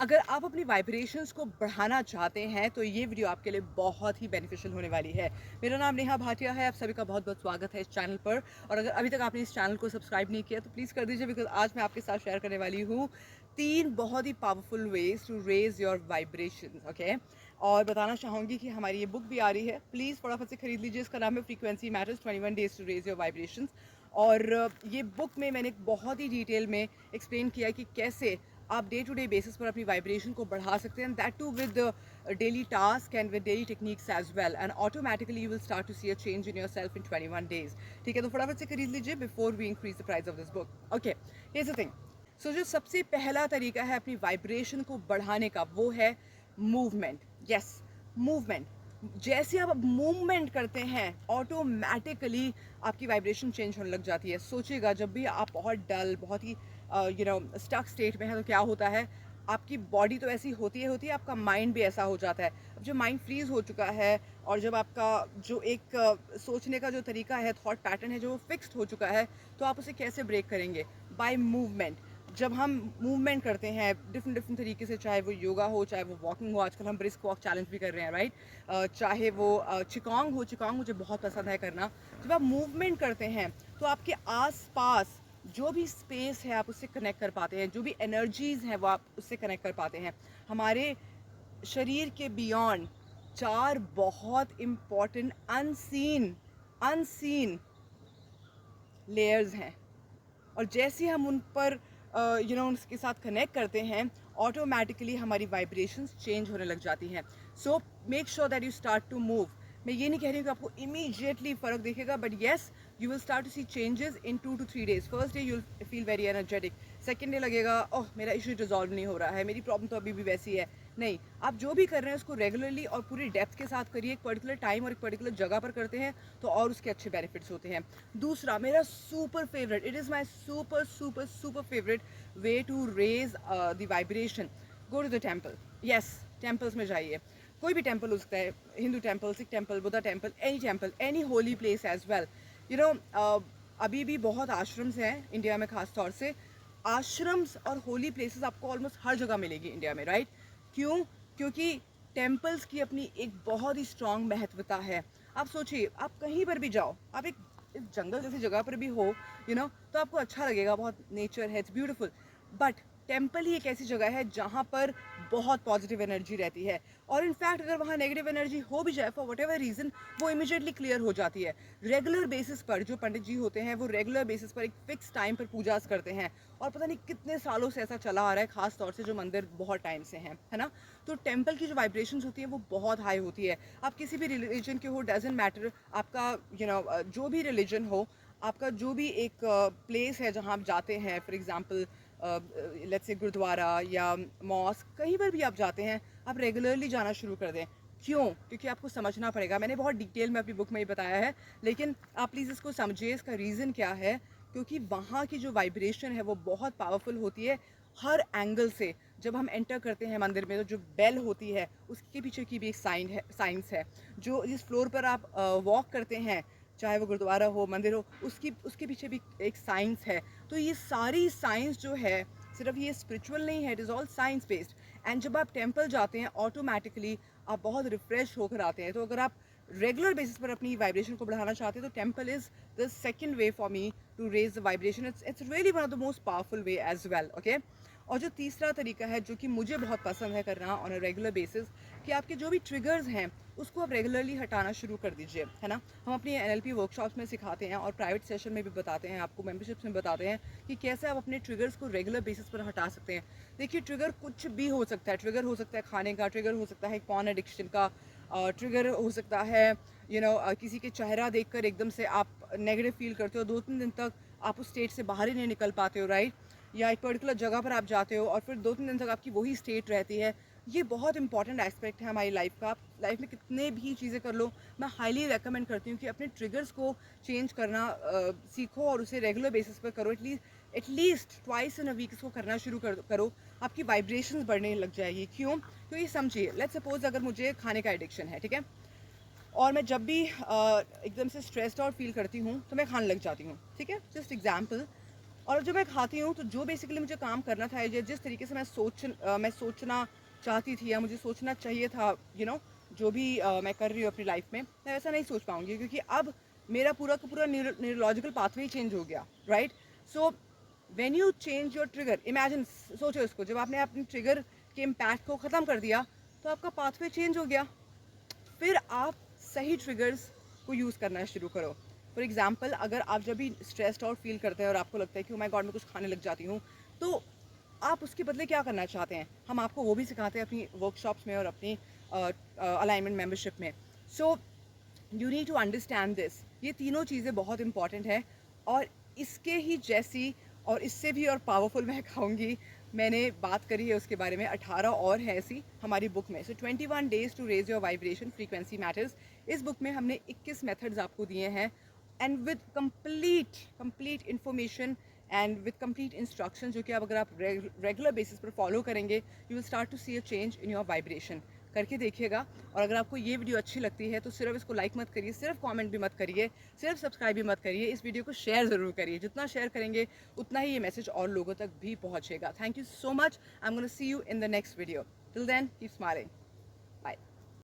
अगर आप अपनी वाइब्रेशंस को बढ़ाना चाहते हैं तो ये वीडियो आपके लिए बहुत ही बेनिफिशियल होने वाली है। मेरा नाम नेहा भाटिया है, आप सभी का बहुत बहुत स्वागत है इस चैनल पर। और अगर अभी तक आपने इस चैनल को सब्सक्राइब नहीं किया तो प्लीज़ कर दीजिए, बिकॉज आज मैं आपके साथ शेयर करने वाली हूँ 3 बहुत ही powerful ways to raise your vibrations. Okay, और बताना चाहूँगी कि हमारी ये बुक भी आ रही है, प्लीज़ फटाफट से खरीद लीजिए। इसका नाम है frequency matters 21 days to raise your vibrations. और ये बुक में मैंने बहुत ही डिटेल में एक्सप्लेन किया है कि कैसे आप डे टू डे बेसिस पर अपनी वाइब्रेशन को बढ़ा सकते हैं, that too with daily task and with daily techniques as well, and automatically you will start to see a change in yourself in 21 days. ठीक है, तो फटाफट से खरीद लीजिए before we increase the price of this book. Okay, here's the thing. So जो सबसे पहला तरीका है अपनी वाइब्रेशन को बढ़ाने का, वो है मूवमेंट। Yes, movement. जैसे आप मूवमेंट करते हैं ऑटोमेटिकली आपकी वाइब्रेशन चेंज होने लग जाती है। सोचिएगा, जब भी आप बहुत डल, बहुत ही स्टक स्टेट में है तो क्या होता है, आपकी बॉडी तो ऐसी होती है, आपका माइंड भी ऐसा हो जाता है। अब जब माइंड फ्रीज हो चुका है और जब आपका जो एक सोचने का जो तरीका है, थॉट पैटर्न है, जो फिक्स्ड हो चुका है, तो आप उसे कैसे ब्रेक करेंगे? By movement. जब हम मूवमेंट करते हैं डिफरेंट डिफरेंट तरीके से, चाहे वो योगा हो, चाहे वो वॉकिंग हो, आजकल हम ब्रिस्क वॉक चैलेंज भी कर रहे हैं, राइट? चाहे वो चिकांग हो, चिकांग मुझे बहुत पसंद है करना। जब आप मूवमेंट करते हैं तो आपके आस पास जो भी स्पेस है आप उससे कनेक्ट कर पाते हैं, जो भी एनर्जीज हैं वो आप उससे कनेक्ट कर पाते हैं। हमारे शरीर के बियॉन्ड 4 बहुत इम्पॉर्टेंट अनसीन अनसीन लेयर्स हैं, और जैसे हम उन पर उसके साथ कनेक्ट करते हैं, ऑटोमेटिकली हमारी वाइब्रेशंस चेंज होने लग जाती हैं। So make sure that you start to move. मैं ये नहीं कह रही हूँ कि आपको इमीडिएटली फ़र्क दिखेगा, but yes, you will start to see changes in 2 to 3 days. First day you will feel very energetic, second day लगेगा ओह मेरा इशू रिजॉल्व नहीं हो रहा है, मेरी प्रॉब्लम तो अभी भी वैसी है। नहीं, आप जो भी कर रहे हैं उसको रेगुलरली और पूरी डेप्थ के साथ करिए। एक पर्टिकुलर टाइम और एक पर्टिकुलर जगह पर करते हैं तो और उसके अच्छे बेनिफिट्स होते हैं। दूसरा, मेरा super favourite, it is my super super super favourite way to raise the vibration, go to the temple. Yes, temples में जाइए। कोई भी टेम्पल हो सकता है, Hindu temple, Sikh temple, Buddha temple, any holy place as well. अभी भी बहुत आश्रम्स हैं इंडिया में, खास तौर से आश्रम्स और होली प्लेसेस आपको ऑलमोस्ट हर जगह मिलेगी इंडिया में, राइट? क्यों? क्योंकि टेम्पल्स की अपनी एक बहुत ही स्ट्रॉन्ग महत्वता है। आप सोचिए, आप कहीं पर भी जाओ, आप एक जंगल जैसी जगह पर भी हो, तो आपको अच्छा लगेगा, बहुत नेचर है, इट्स ब्यूटीफुल। बट टेम्पल ही एक ऐसी जगह है जहाँ पर बहुत पॉजिटिव एनर्जी रहती है, और इनफैक्ट अगर वहाँ नेगेटिव एनर्जी हो भी जाए फॉर वट एवर रीज़न, वो इमीडिएटली क्लियर हो जाती है। रेगुलर बेसिस पर जो पंडित जी होते हैं वो रेगुलर बेसिस पर एक फिक्स टाइम पर पूजा करते हैं, और पता नहीं कितने सालों से ऐसा चला आ रहा है, खास तौर से जो मंदिर बहुत टाइम से हैं, है ना? तो टेम्पल की जो वाइब्रेशंस होती है वो बहुत हाई होती है। आप किसी भी रिलीजन के हो, डजेंट मैटर, आपका जो भी रिलीजन हो, आपका जो भी एक प्लेस है जहाँ आप जाते हैं, for example let's say gurdwara या मॉस्क, कहीं पर भी आप जाते हैं, आप रेगुलरली जाना शुरू कर दें। क्यों? क्योंकि आपको समझना पड़ेगा, मैंने बहुत डिटेल में अपनी बुक में ही बताया है, लेकिन आप प्लीज़ इसको समझिए, इसका रीज़न क्या है। क्योंकि वहाँ की जो वाइब्रेशन है वो बहुत पावरफुल होती है हर एंगल से। जब हम एंटर करते हैं मंदिर में तो जो बेल होती है उसके पीछे की भी एक साइंस है। जो जिस फ्लोर पर आप वॉक करते हैं, चाहे वो गुरुद्वारा हो, मंदिर हो, उसके पीछे भी एक साइंस है। तो ये सारी साइंस जो है, सिर्फ ये स्पिरिचुअल नहीं है, it is all science based. And जब आप टेम्पल जाते हैं ऑटोमेटिकली आप बहुत रिफ्रेश होकर आते हैं। तो अगर आप रेगुलर बेसिस पर अपनी वाइब्रेशन को बढ़ाना चाहते हैं तो temple is the second way for me to raise the vibration. It's really one of the most powerful way as well. Okay, और जो तीसरा तरीका है जो कि मुझे बहुत पसंद है करना ऑन अ रेगुलर बेसिस, कि आपके जो भी ट्रिगर्स हैं उसको आप रेगुलरली हटाना शुरू कर दीजिए, है ना? हम अपनी एनएलपी वर्कशॉप्स में सिखाते हैं और प्राइवेट सेशन में भी बताते हैं, आपको मेंबरशिप्स में बताते हैं कि कैसे आप अपने ट्रिगर्स को रेगुलर बेसिस पर हटा सकते हैं। देखिए, ट्रिगर कुछ भी हो सकता है। ट्रिगर हो सकता है खाने का, ट्रिगर हो सकता है पॉर्न एडिक्शन का, ट्रिगर हो सकता है किसी के चेहरा देखकर एकदम से आप नेगेटिव फील करते हो, 2-3 दिन तक आप उस स्टेट से बाहर ही नहीं निकल पाते हो, राइट? या एक पर्टिकुलर जगह पर आप जाते हो और फिर 2-3 दिन तक आपकी वही स्टेट रहती है। ये बहुत इंपॉर्टेंट एस्पेक्ट है हमारी लाइफ का। आप लाइफ में कितने भी चीज़ें कर लो, मैं हाईली रेकमेंड करती हूँ कि अपने ट्रिगर्स को चेंज करना सीखो और उसे रेगुलर बेसिस पर करो। At least twice in a week इसको करना शुरू करो। आपकी वाइब्रेशंस बढ़ने लग जाएगी। क्यों? क्योंकि समझिए, लेट्स सपोज अगर मुझे खाने का एडिक्शन है, ठीक है, और मैं जब भी एकदम से स्ट्रेस्ड और फील करती हूँ तो मैं खाने लग जाती हूँ, ठीक है, जस्ट एग्जाम्पल। और जब मैं खाती हूँ तो जो बेसिकली मुझे काम करना था, या जिस तरीके से मैं सोचना चाहती थी या मुझे सोचना चाहिए था, जो भी मैं कर रही हूँ अपनी लाइफ में, मैं वैसा नहीं सोच पाऊँगी, क्योंकि अब मेरा पूरा का पूरा न्यूरोलॉजिकल पाथवे चेंज हो गया, right? So when you change your trigger, imagine, सोचो इसको, जब आपने अपने ट्रिगर के इम्पैक्ट को ख़त्म कर दिया तो आपका पाथवे चेंज हो गया। फिर आप सही ट्रिगर्स को यूज़ करना शुरू करो। फॉर एग्जाम्पल, अगर आप जब भी स्ट्रेस्ड और फील करते हैं और आपको लगता है कि ओ माय गॉड मैं कुछ खाने लग जाती हूँ, तो आप उसके बदले क्या करना चाहते हैं, हम आपको वो भी सिखाते हैं अपनी वर्कशॉप्स में और अपनी अलाइनमेंट मेंबरशिप में। So you need to understand this, ये तीनों चीज़ें बहुत इंपॉर्टेंट है। और इसके ही जैसी और इससे भी और पावरफुल मैं कहूँगी, मैंने बात करी है उसके बारे में, 18 और है ऐसी हमारी बुक में। So 21 days to raise your vibration frequency matters, इस बुक में हमने 21 मेथड्स आपको दिए हैं, and with complete information and with complete instruction, जो कि आप अगर आप रेगुलर बेसिस पर फॉलो करेंगे, you will start to see a change in your vibration. करके देखिएगा। और अगर आपको ये वीडियो अच्छी लगती है तो सिर्फ इसको लाइक मत करिए, सिर्फ कमेंट भी मत करिए, सिर्फ सब्सक्राइब भी मत करिए, इस वीडियो को शेयर ज़रूर करिए। जितना शेयर करेंगे उतना ही ये मैसेज और लोगों तक भी पहुँचेगा। Thank you so much. I am gonna see you in the next video. Till then keep smiling.